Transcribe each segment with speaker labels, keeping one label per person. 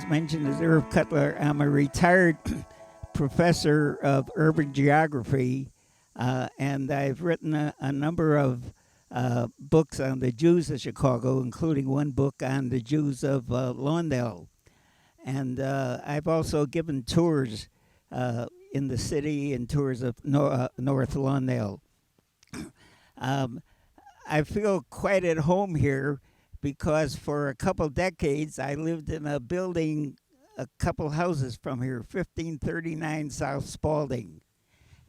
Speaker 1: was mentioned, is Irv Cutler. I'm a retired professor of urban geography, and I've written a number of books on the Jews of Chicago, including one book on the Jews of Lawndale. And I've also given tours in the city and tours of North Lawndale. I feel quite at home here because for a couple decades I lived in a building a couple houses from here, 1539 South Spaulding.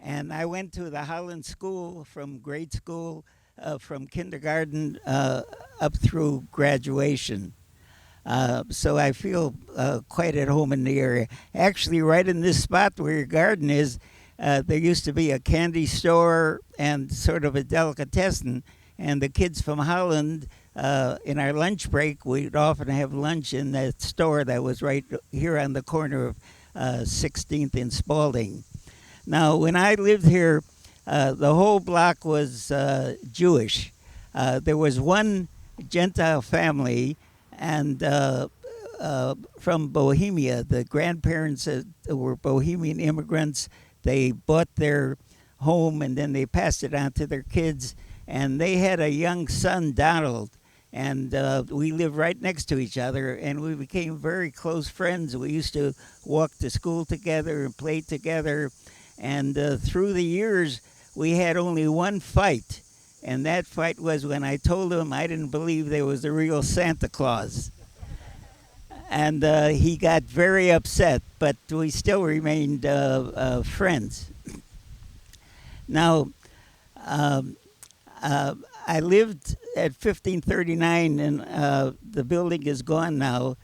Speaker 1: And I went to the Holland School from grade school, from kindergarten up through graduation. So I feel quite at home in the area. Actually, right in this spot where your garden is, there used to be a candy store and sort of a delicatessen. And the kids from Holland, in our lunch break, we'd often have lunch in that store that was right here on the corner of 16th and Spaulding. Now, when I lived here, the whole block was Jewish. There was one Gentile family, and from Bohemia. The grandparents were Bohemian immigrants. They bought their home, and then they passed it on to their kids. And they had a young son, Donald, and we lived right next to each other, and we became very close friends. We used to walk to school together and play together, and through the years, we had only one fight, and that fight was when I told him I didn't believe there was a real Santa Claus. And he got very upset, but we still remained friends. Now, I lived at 1539, and the building is gone now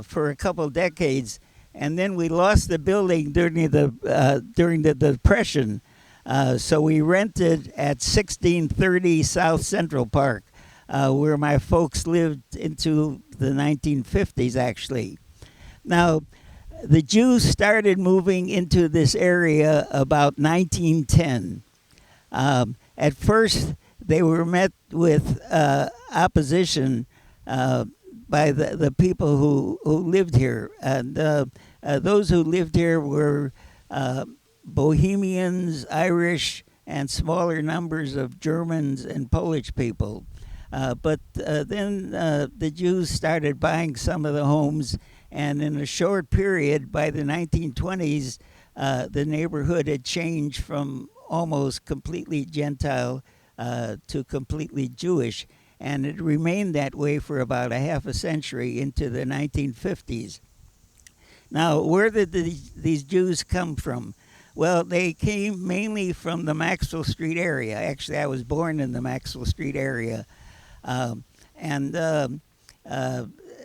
Speaker 1: for a couple decades. And then we lost the building during the Depression, so we rented at 1630 South Central Park, where my folks lived into the 1950s, actually. Now, the Jews started moving into this area about 1910. At first, they were met with opposition by the people who lived here. And those who lived here were Bohemians, Irish, and smaller numbers of Germans and Polish people. But then the Jews started buying some of the homes, and in a short period, by the 1920s, the neighborhood had changed from almost completely Gentile to completely Jewish, and it remained that way for about a half a century into the 1950s. Now, where did these Jews come from? Well, they came mainly from the Maxwell Street area. Actually, I was born in the Maxwell Street area, and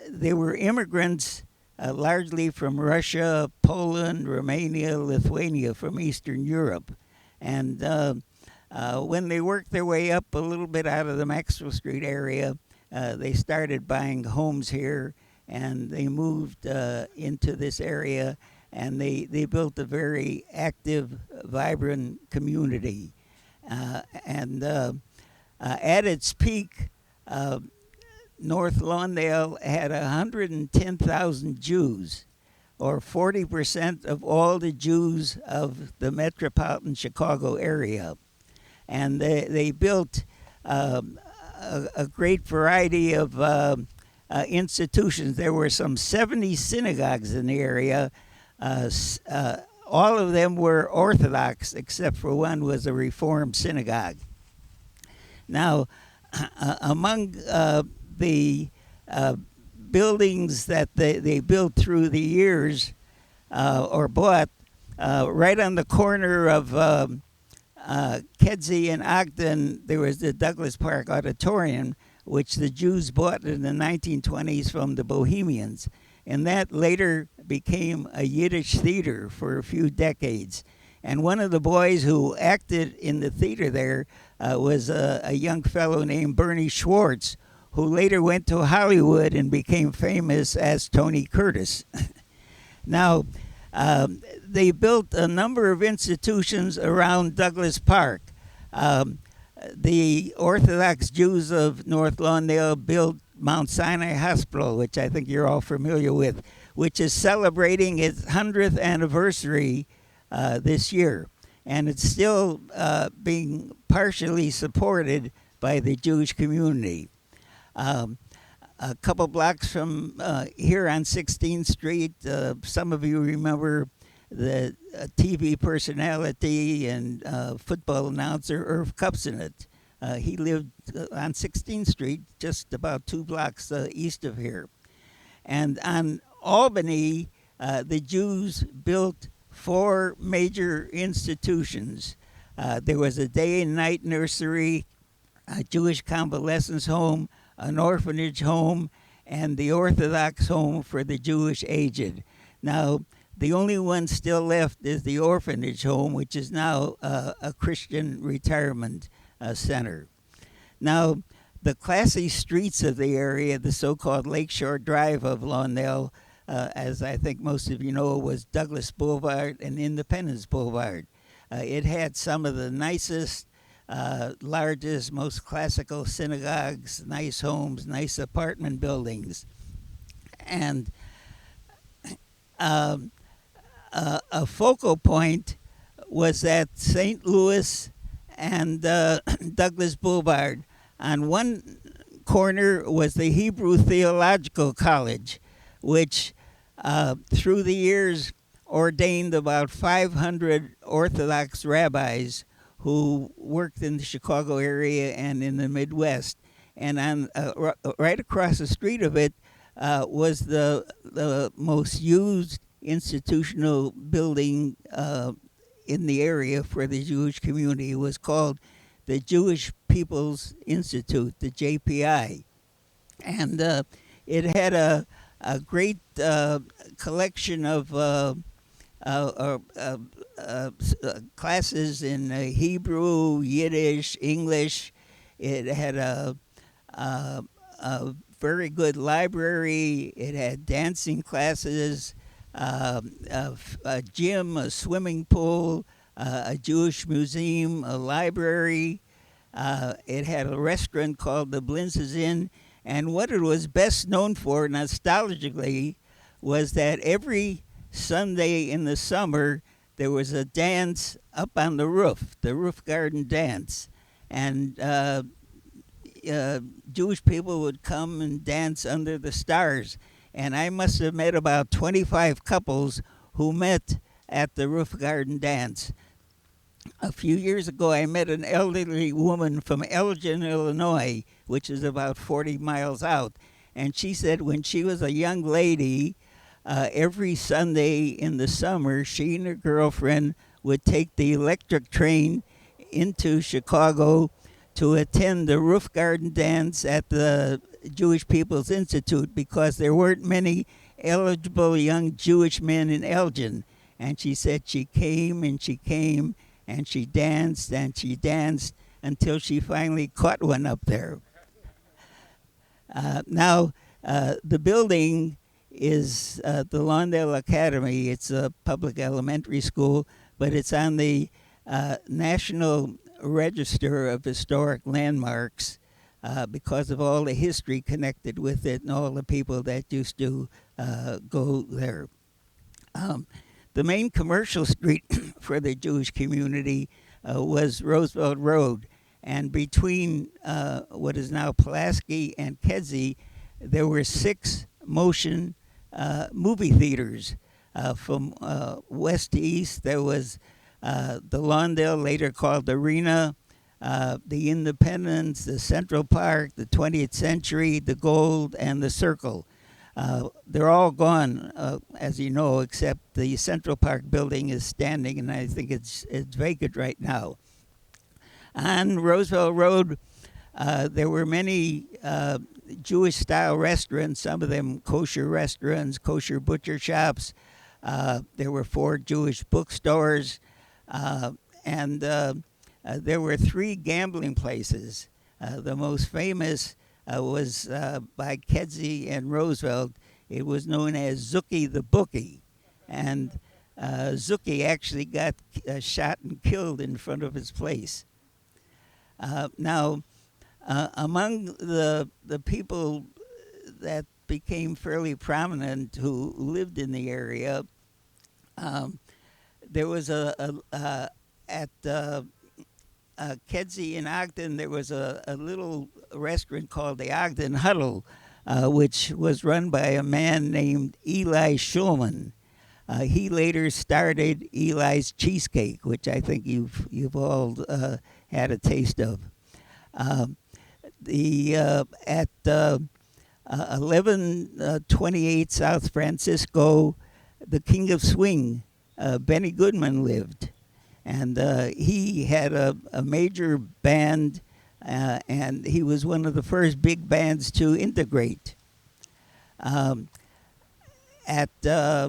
Speaker 1: they were immigrants largely from Russia, Poland, Romania, Lithuania, from Eastern Europe. And when they worked their way up a little bit out of the Maxwell Street area, they started buying homes here, and they moved into this area, and they built a very active, vibrant community. And at its peak, North Lawndale had 110,000 Jews, or 40% of all the Jews of the metropolitan Chicago area. And they built a great variety of institutions. There were some 70 synagogues in the area. All of them were Orthodox, except for one was a Reformed synagogue. Now, among the buildings that they built through the years or bought, right on the corner of Kedzie and Ogden, there was the Douglas Park Auditorium, which the Jews bought in the 1920s from the Bohemians. And that later became a Yiddish theater for a few decades. And one of the boys who acted in the theater there was a young fellow named Bernie Schwartz, who later went to Hollywood and became famous as Tony Curtis. Now, they built a number of institutions around Douglas Park. The Orthodox Jews of North Lawndale built Mount Sinai Hospital, which I think you're all familiar with, which is celebrating its 100th anniversary this year. And it's still being partially supported by the Jewish community. A couple blocks from here on 16th Street, some of you remember the TV personality and football announcer Irv Cutler. He lived on 16th Street, just about 2 blocks east of here. And on Albany, the Jews built 4 major institutions. There was a day and night nursery, a Jewish convalescence home, an orphanage home, and the Orthodox home for the Jewish aged. Now, the only one still left is the orphanage home, which is now a Christian retirement center. Now, the classy streets of the area, the so-called Lakeshore Drive of Lawndale, as I think most of you know, was Douglas Boulevard and Independence Boulevard. It had some of the nicest, largest, most classical synagogues, nice homes, nice apartment buildings. And a focal point was at St. Louis and Douglas Boulevard. On one corner was the Hebrew Theological College, which through the years ordained about 500 Orthodox rabbis who worked in the Chicago area and in the Midwest. And on right across the street of it was the most used institutional building in the area for the Jewish community. It was called the Jewish People's Institute, the JPI. And it had a great collection of classes in Hebrew, Yiddish, English. It had a very good library. It had dancing classes, a gym, a swimming pool, a Jewish museum, a library. It had a restaurant called the Blinz's Inn. And what it was best known for, nostalgically, was that every Sunday in the summer there was a dance up on the roof garden dance. And Jewish people would come and dance under the stars. And I must have met about 25 couples who met at the roof garden dance. A few years ago, I met an elderly woman from Elgin, Illinois, which is about 40 miles out. And she said when she was a young lady, every Sunday in the summer, she and her girlfriend would take the electric train into Chicago to attend the roof garden dance at the Jewish People's Institute because there weren't many eligible young Jewish men in Elgin. And she said she came and she came and she danced until she finally caught one up there. Now, the building is the Lawndale Academy. It's a public elementary school, but it's on the National Register of Historic Landmarks because of all the history connected with it and all the people that used to go there. The main commercial street for the Jewish community was Roosevelt Road. And between what is now Pulaski and Kedzie, there were 6 motion movie theaters. From west to east, there was the Lawndale, later called Arena, the Independence, the Central Park, the 20th Century, the Gold, and the Circle. They're all gone, as you know, except the Central Park building is standing, and I think it's vacant right now. On Roosevelt Road, there were many Jewish-style restaurants, some of them kosher restaurants, kosher butcher shops. There were 4 Jewish bookstores, and there were 3 gambling places. The most famous was by Kedzie and Roosevelt. It was known as Zuki the Bookie. And Zuki actually got shot and killed in front of his place. Now, among the people that became fairly prominent who lived in the area. There was at Kedzie in Ogden, there was a little restaurant called the Ogden Huddle, which was run by a man named Eli Schulman. He later started Eli's Cheesecake, which I think you've all had a taste of. The At 1128 South Francisco, the King of Swing, Benny Goodman, lived. And he had a major band, and he was one of the first big bands to integrate. At On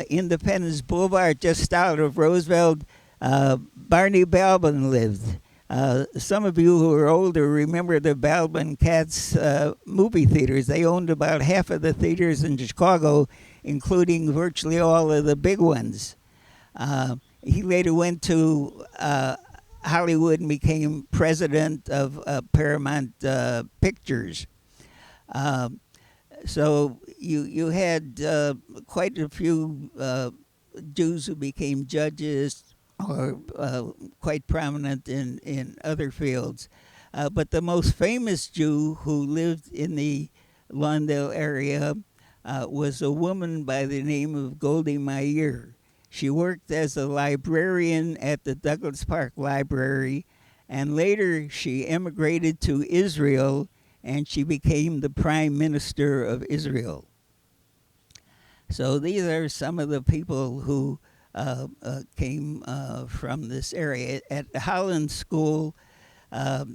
Speaker 1: Independence Boulevard, just south of Roosevelt, Barney Balbin lived. Some of you who are older remember the Balbin Cats movie theaters. They owned about half of the theaters in Chicago, including virtually all of the big ones. He later went to Hollywood and became president of Paramount Pictures. So you had quite a few Jews who became judges or quite prominent in other fields. But the most famous Jew who lived in the Lawndale area was a woman by the name of Goldie Meyer. She worked as a librarian at the Douglas Park Library, and later she emigrated to Israel, and she became the Prime Minister of Israel. So these are some of the people who came from this area. At Holland School, a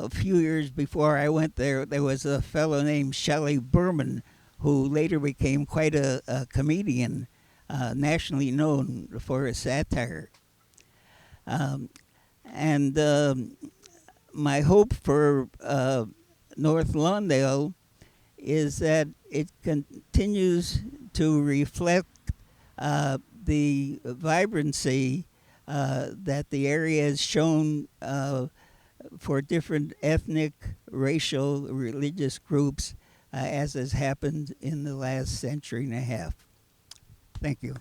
Speaker 1: few years before I went there, there was a fellow named Shelley Berman who later became quite a comedian, nationally known for his satire. And my hope for North Lawndale is that it continues to reflect the vibrancy that the area has shown for different ethnic, racial, religious groups, as has happened in the last century and a half. Thank you.